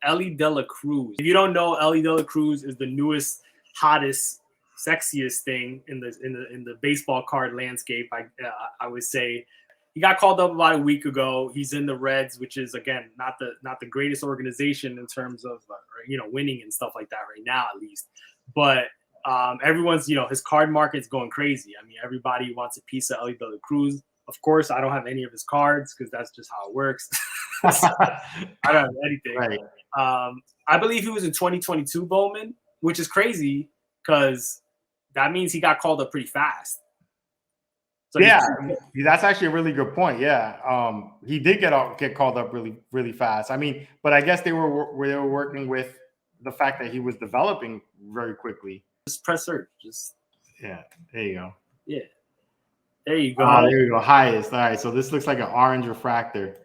Elly De La Cruz. If you don't know, Elly De La Cruz is the newest, hottest, sexiest thing in the baseball card landscape. I would say he got called up about a week ago. He's in the Reds, which is again not the greatest organization in terms of winning and stuff like that right now, at least. But everyone's his card market's going crazy. I mean, everybody wants a piece of Elly De La Cruz. Of course, I don't have any of his cards because that's just how it works. So, I don't have anything. Right. I believe he was in 2022 Bowman, which is crazy because that means he got called up pretty fast. So yeah, that's actually a really good point. Yeah, he did get called up really, really fast. I mean, but I guess they were working with the fact that he was developing very quickly. Just press search. Yeah, there you go. Yeah, there you go. There you go. Highest. All right, so this looks like an orange refractor.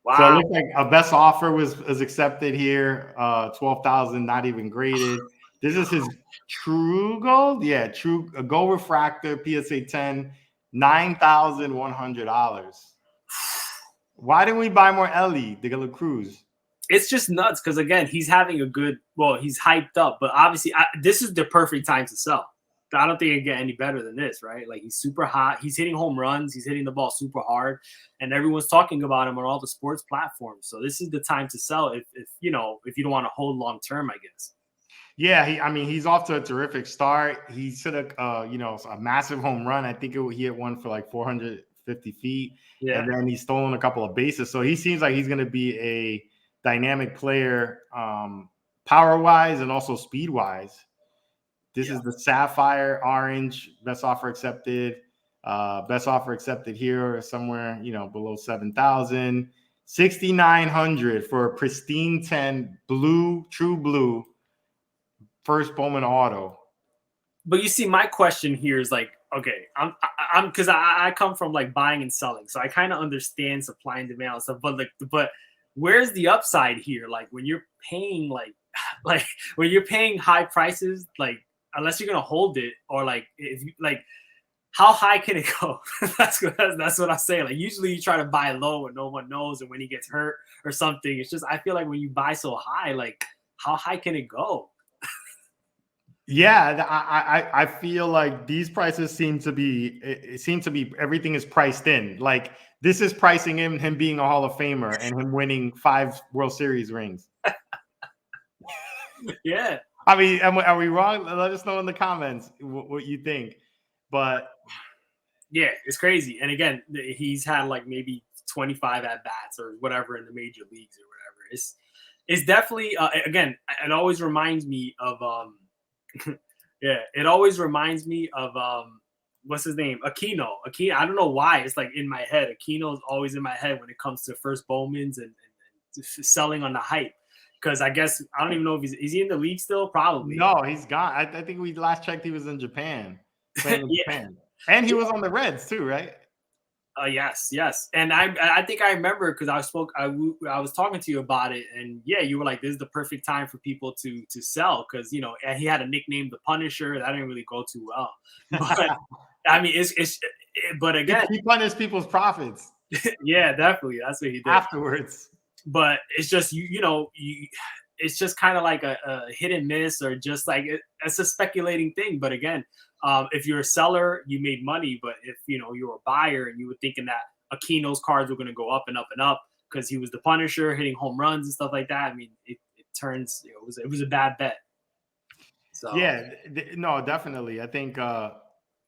Wow. So it looks like a best offer was accepted here. 12,000, not even graded. This is his true gold. Yeah, true gold refractor PSA 10, $9,100. Why didn't we buy more Elly De La Cruz? It's just nuts because again, he's having he's hyped up, but obviously this is the perfect time to sell. I don't think it can get any better than this, right? Like he's super hot. He's hitting home runs. He's hitting the ball super hard, and everyone's talking about him on all the sports platforms. So this is the time to sell if you don't want to hold long term, I guess. Yeah, he's off to a terrific start. He hit a massive home run. I think he hit one for like 450 feet, yeah. And then he's stolen a couple of bases. So he seems like he's going to be a dynamic player, power wise and also speed wise. This is the Sapphire Orange, best offer accepted. Best offer accepted here somewhere, below 7,000. 6,900 for a pristine 10 blue, true blue, first Bowman auto. But you see, my question here is like, okay, I'm because I come from like buying and selling, so I kind of understand supply and demand and stuff. But where's the upside here? Like when you're paying like when you're paying high prices, like unless you're gonna hold it or like if you like, how high can it go? that's what I say. Like usually you try to buy low and no one knows, and when he gets hurt or something, it's just I feel like when you buy so high, like how high can it go? Yeah, I feel like these prices seem to be everything is priced in. Like this is pricing in him being a Hall of Famer and him winning 5 World Series rings. Yeah. I mean, are we wrong? Let us know in the comments what you think. But yeah, it's crazy. And again, he's had like maybe 25 at bats or whatever in the major leagues or whatever. It's definitely again, it always reminds me of it always reminds me of what's his name? Aquino. I don't know why. It's like in my head. Aquino is always in my head when it comes to first Bowmans and selling on the hype. Because I guess I don't even know if is he in the league still? Probably. No, he's gone. I think we last checked he was in Japan. Playing in Japan. And he was on the Reds too, right? Yes. And I think I remember because I was talking to you about it, and yeah, you were like, "This is the perfect time for people to sell," because he had a nickname, the Punisher. That didn't really go too well. But I mean, but again, he punished people's profits. Yeah, definitely. That's what he did afterwards. But it's just it's just kind of like a hit and miss, or just like it's a speculating thing. But again, if you're a seller, you made money. But if you're a buyer and you were thinking that Aquino's cards were going to go up and up and up because he was the Punisher, hitting home runs and stuff like that, I mean, it turns it was a bad bet. So yeah, no, definitely. I think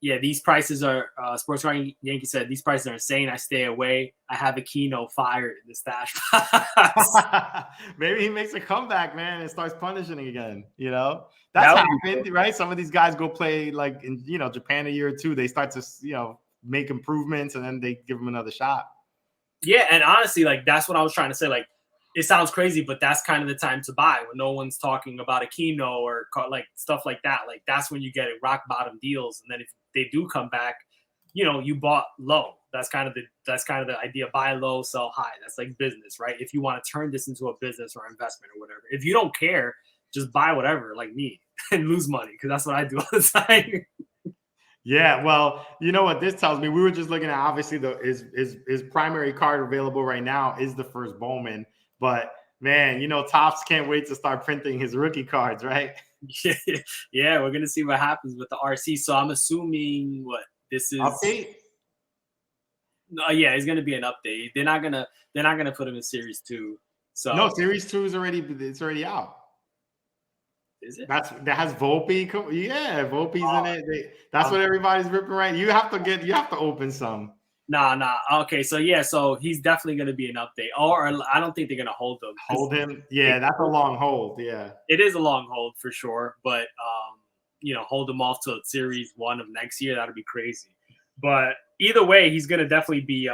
these prices are Sports Card Yankee said these prices are insane. I stay away. I have Aquino fired in the stash box. Maybe he makes a comeback, man, and starts punishing again. That's happened, cool. Right? Some of these guys go play like in Japan a year or two. They start to make improvements, and then they give them another shot. Yeah, and honestly, like that's what I was trying to say. Like, it sounds crazy, but that's kind of the time to buy when no one's talking about Aquino or like stuff like that. Like that's when you get rock bottom deals, and then if they do come back, you bought low. That's kind of the idea. Buy low, sell high. That's like business, right? If you want to turn this into a business or investment or whatever. If you don't care, just buy whatever, like me, and lose money, because that's what I do all the time. Yeah, well, you know what this tells me? We were just looking at obviously his primary card available right now is the first Bowman, but Man, Topps can't wait to start printing his rookie cards, right? Yeah, we're gonna see what happens with the RC. So I'm assuming what this is. Update? No, yeah, it's gonna be an update. They're not gonna put him in Series 2. So no, Series 2 is already out. Is it? That has Volpe. Yeah, Volpe's in it. That's what everybody's ripping, right? You have to open some. Nah. Okay, so yeah, so he's definitely going to be an update. Or I don't think they're going to hold him. Hold him? Yeah, that's a long hold. Yeah, it is a long hold for sure. But hold him off to Series 1 of next year. That'd be crazy. But either way, he's going to definitely be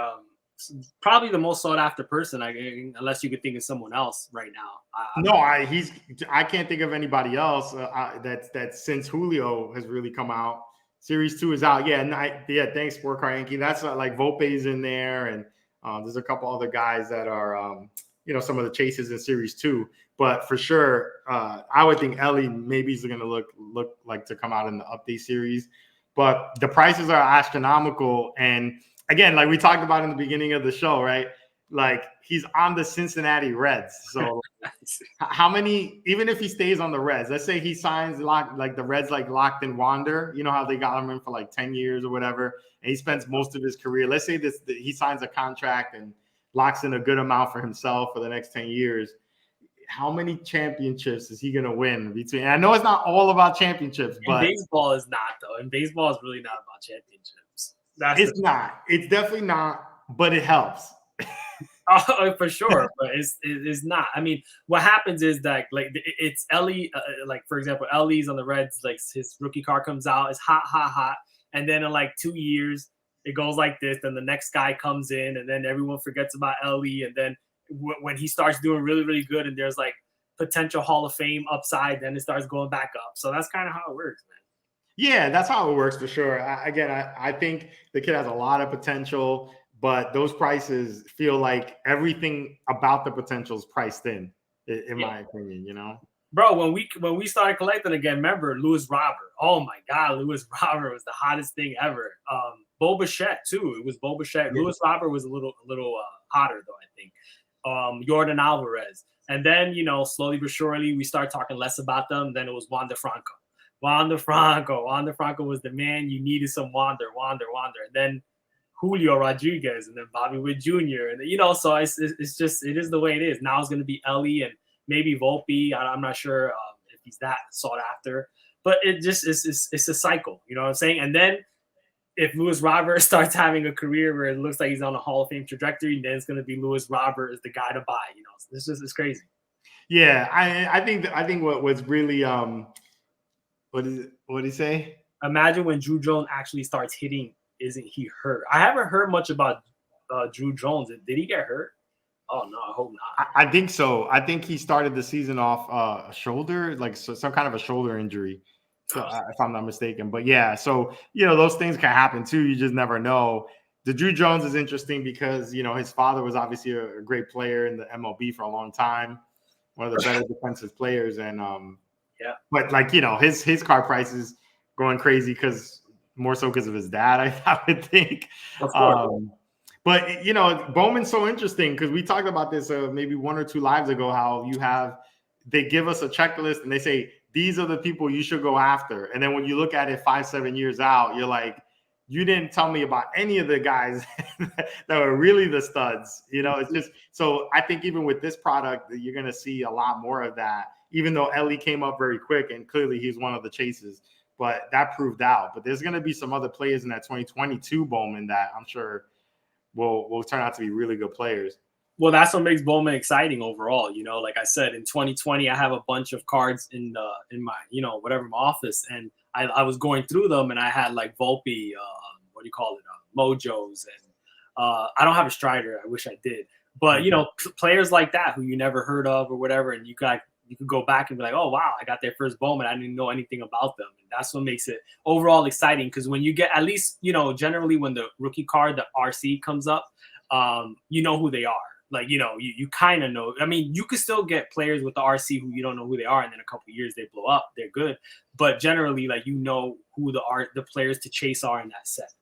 probably the most sought after person. Unless you could think of someone else right now. I can't think of anybody else that since Julio has really come out. Series 2 is out. Yeah, thanks, Sport Card Yankee. That's like Volpe's in there, and there's a couple other guys that are, some of the chases in Series 2. But for sure, I would think Elly maybe is going to look like to come out in the update series. But the prices are astronomical, and again, like we talked about in the beginning of the show, right? Like he's on the Cincinnati Reds. So how many, even if he stays on the Reds, let's say he signs like the Reds locked in Wander, you know how they got him in for like 10 years or whatever, and he spends most of his career. Let's say he signs a contract and locks in a good amount for himself for the next 10 years. How many championships is he going to win between? And I know it's not all about championships, but baseball is not though. And baseball is really not about championships. It's not. It's definitely not, but it helps. Oh, for sure, but it's not. I mean, what happens is that like it's Elly, like for example, Elly's on the Reds, like his rookie card comes out, it's hot, and then in like 2 years it goes like this. Then the next guy comes in, and then everyone forgets about Elly, and then when he starts doing really really good, and there's like potential Hall of Fame upside, then it starts going back up. So that's kind of how it works, man. Yeah, that's how it works for sure. I think the kid has a lot of potential. But those prices feel like everything about the potential is priced in my opinion, Bro, when we started collecting again, remember Louis Robert? Oh my God, Louis Robert was the hottest thing ever. Bo Bichette too. It was Bo Bichette. Yeah. Louis Robert was a little hotter though, I think. Jordan Alvarez, and then slowly but surely we start talking less about them. Then it was Wander Franco. Wander Franco was the man. You needed some Wander, and then Julio Rodriguez, and then Bobby Witt Jr. And so it is the way it is. Now it's going to be Elly and maybe Volpe. I'm not sure if he's that sought after, but it just is. It's a cycle. You know what I'm saying? And then if Louis Robert starts having a career where it looks like he's on a Hall of Fame trajectory, then it's going to be Louis Robert is the guy to buy. It's crazy. Yeah, I think what's really what did he say? Imagine when Drew Jones actually starts hitting. Isn't he hurt? I haven't heard much about Drew Jones. Did he get hurt? Oh no, I hope not. I think so. I think he started the season off a shoulder, like some kind of a shoulder injury, if I'm not mistaken. But yeah, so those things can happen too. You just never know. The Drew Jones is interesting because his father was obviously a great player in the MLB for a long time, one of the better defensive players, and yeah. But like his car price is going crazy because. More so because of his dad, I would think. Of course. But Bowman's so interesting because we talked about this maybe 1 or 2 lives ago. How they give us a checklist and they say these are the people you should go after, and then when you look at it 5-7 years out, you're like, you didn't tell me about any of the guys that were really the studs. It's just so I think even with this product, you're going to see a lot more of that. Even though Elly came up very quick and clearly he's one of the chases. But that proved out. But there's going to be some other players in that 2022 Bowman that I'm sure will turn out to be really good players. Well, that's what makes Bowman exciting overall. Like I said, in 2020, I have a bunch of cards in my my office, and I was going through them, and I had like Volpe, Mojos, and I don't have a Strider. I wish I did, but players like that who you never heard of or whatever, and you could go back and be like, oh, wow, I got their first Bowman. I didn't know anything about them. And that's what makes it overall exciting because when you get at least, generally when the rookie card, the RC comes up, you know who they are. Like, you kind of know. I mean, you could still get players with the RC who you don't know who they are. And then a couple of years they blow up. They're good. But generally, like, who the players to chase are in that set.